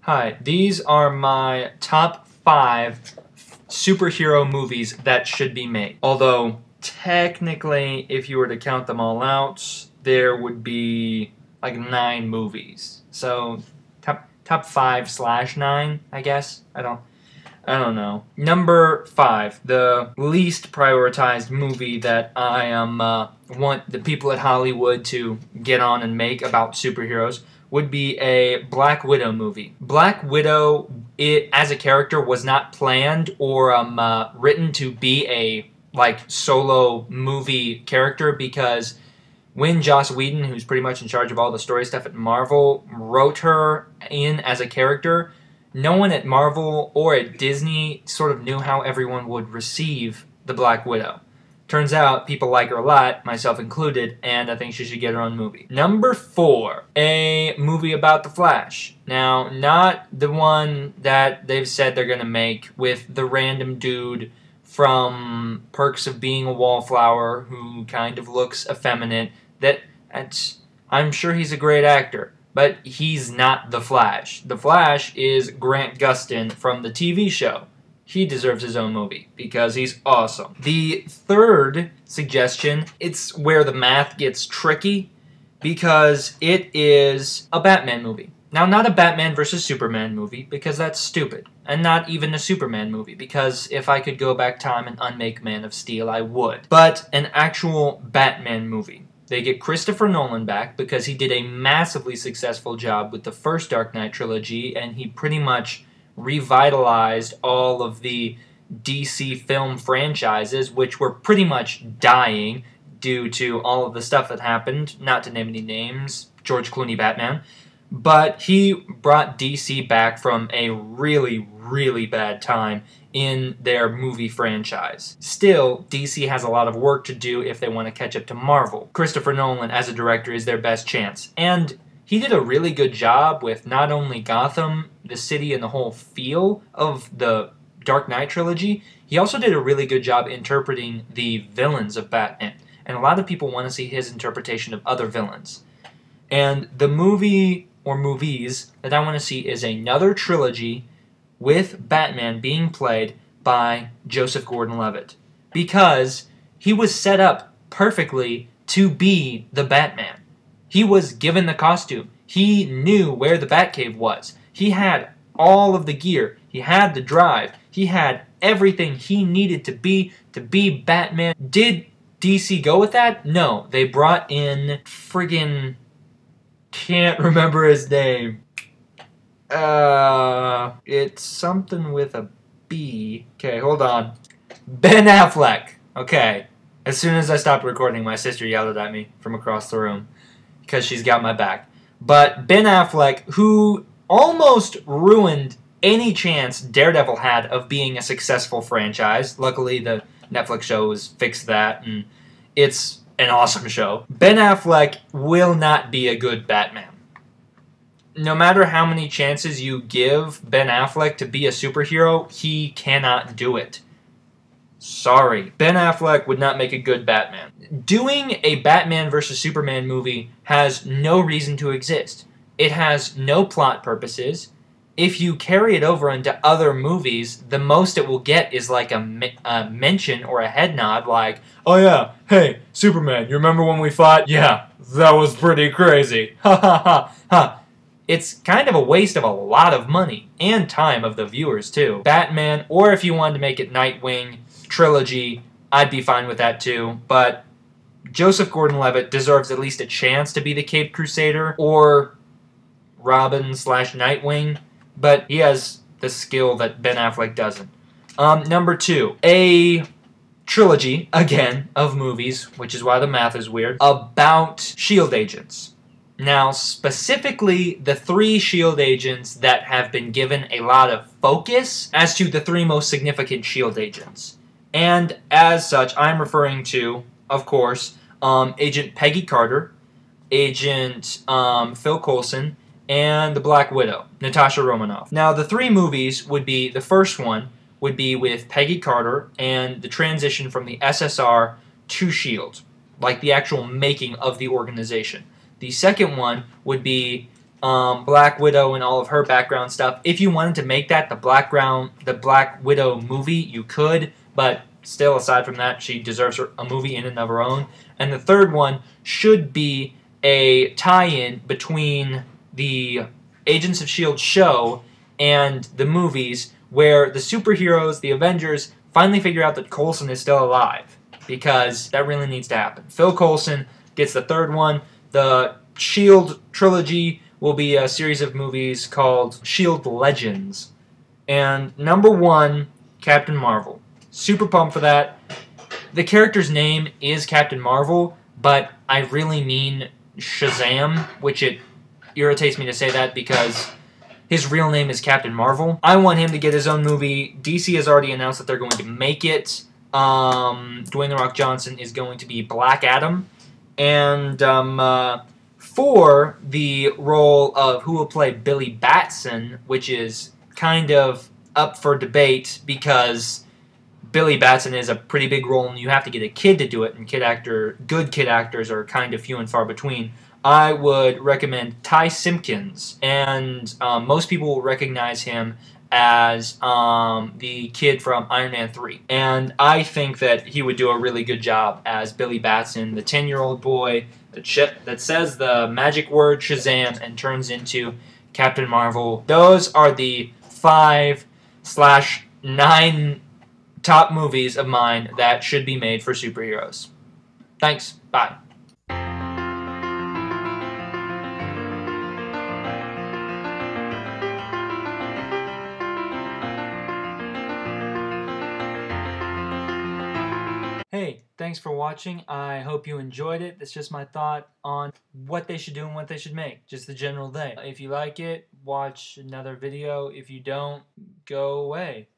Hi, these are my top 5 superhero movies that should be made. Although, technically, if you were to count them all out, there would be like 9 movies. So, top 5/9, I guess. I don't know. Number 5, the least prioritized movie that I want the people at Hollywood to get on and make about superheroes would be a Black Widow movie. Black Widow, as a character, was not planned or written to be a solo movie character, because when Joss Whedon, who's pretty much in charge of all the story stuff at Marvel, wrote her in as a character, no one at Marvel or at Disney sort of knew how everyone would receive the Black Widow. Turns out people like her a lot, myself included, and I think she should get her own movie. Number 4, a movie about the Flash. Now, not the one that they've said they're going to make with the random dude from Perks of Being a Wallflower who kind of looks effeminate. I'm sure he's a great actor, but he's not the Flash. The Flash is Grant Gustin from the TV show. He deserves his own movie because he's awesome. The third suggestion, it's where the math gets tricky because it is a Batman movie. Now, not a Batman versus Superman movie because that's stupid. And not even a Superman movie because if I could go back time and unmake Man of Steel, I would. But an actual Batman movie. They get Christopher Nolan back because he did a massively successful job with the first Dark Knight trilogy, and he pretty much revitalized all of the DC film franchises, which were pretty much dying due to all of the stuff that happened, not to name any names, George Clooney Batman. But he brought DC back from a really, really bad time in their movie franchise. Still, DC has a lot of work to do if they want to catch up to Marvel. Christopher Nolan, as a director, is their best chance. And he did a really good job with not only Gotham, the city, and the whole feel of the Dark Knight trilogy, he also did a really good job interpreting the villains of Batman. And a lot of people want to see his interpretation of other villains. And the movie or movies that I want to see is another trilogy with Batman being played by Joseph Gordon-Levitt, because he was set up perfectly to be the Batman. He was given the costume. He knew where the Batcave was. He had all of the gear. He had the drive. He had everything he needed to be Batman. Did DC go with that? No. They brought in friggin' can't remember his name. It's something with a B. Okay, hold on. Ben Affleck. Okay. As soon as I stopped recording, my sister yelled at me from across the room because she's got my back. But Ben Affleck, who almost ruined any chance Daredevil had of being a successful franchise. Luckily, the Netflix show has fixed that, and it's an awesome show. Ben Affleck will not be a good Batman. No matter how many chances you give Ben Affleck to be a superhero, he cannot do it. Sorry. Ben Affleck would not make a good Batman. Doing a Batman versus Superman movie has no reason to exist. It has no plot purposes. If you carry it over into other movies, the most it will get is like a mention or a head nod like, oh yeah, hey, Superman, you remember when we fought? Yeah, that was pretty crazy. Ha ha ha ha. It's kind of a waste of a lot of money and time of the viewers too. Batman, or if you wanted to make it Nightwing trilogy, I'd be fine with that too, but Joseph Gordon-Levitt deserves at least a chance to be the Caped Crusader or Robin/Nightwing. But he has the skill that Ben Affleck doesn't. Number 2, a trilogy, again, of movies, which is why the math is weird, about S.H.I.E.L.D. agents. Now, specifically, the 3 S.H.I.E.L.D. agents that have been given a lot of focus as to the 3 most significant S.H.I.E.L.D. agents. And as such, I'm referring to, of course, Agent Peggy Carter, Agent Phil Coulson, and the Black Widow, Natasha Romanoff. Now, the 3 movies would be, the first one would be with Peggy Carter and the transition from the SSR to S.H.I.E.L.D., like the actual making of the organization. The second one would be Black Widow and all of her background stuff. If you wanted to make that the Black Widow movie, you could, but still, aside from that, she deserves a movie in and of her own. And the third one should be a tie-in between the Agents of S.H.I.E.L.D. show and the movies, where the superheroes, the Avengers, finally figure out that Coulson is still alive, because that really needs to happen. Phil Coulson gets the third one. The S.H.I.E.L.D. trilogy will be a series of movies called S.H.I.E.L.D. Legends. And number one, Captain Marvel. Super pumped for that. The character's name is Captain Marvel, but I really mean Shazam, which it irritates me to say that because his real name is Captain Marvel. I want him to get his own movie. DC has already announced that they're going to make it. Dwayne The Rock Johnson is going to be Black Adam. And for the role of who will play Billy Batson, which is kind of up for debate because Billy Batson is a pretty big role and you have to get a kid to do it, and good kid actors are kind of few and far between. I would recommend Ty Simpkins, and most people will recognize him as the kid from Iron Man 3. And I think that he would do a really good job as Billy Batson, the 10-year-old boy that says the magic word Shazam and turns into Captain Marvel. Those are the 5/9 top movies of mine that should be made for superheroes. Thanks. Bye. Hey, thanks for watching. I hope you enjoyed it. That's just my thought on what they should do and what they should make. Just the general thing. If you like it, watch another video. If you don't, go away.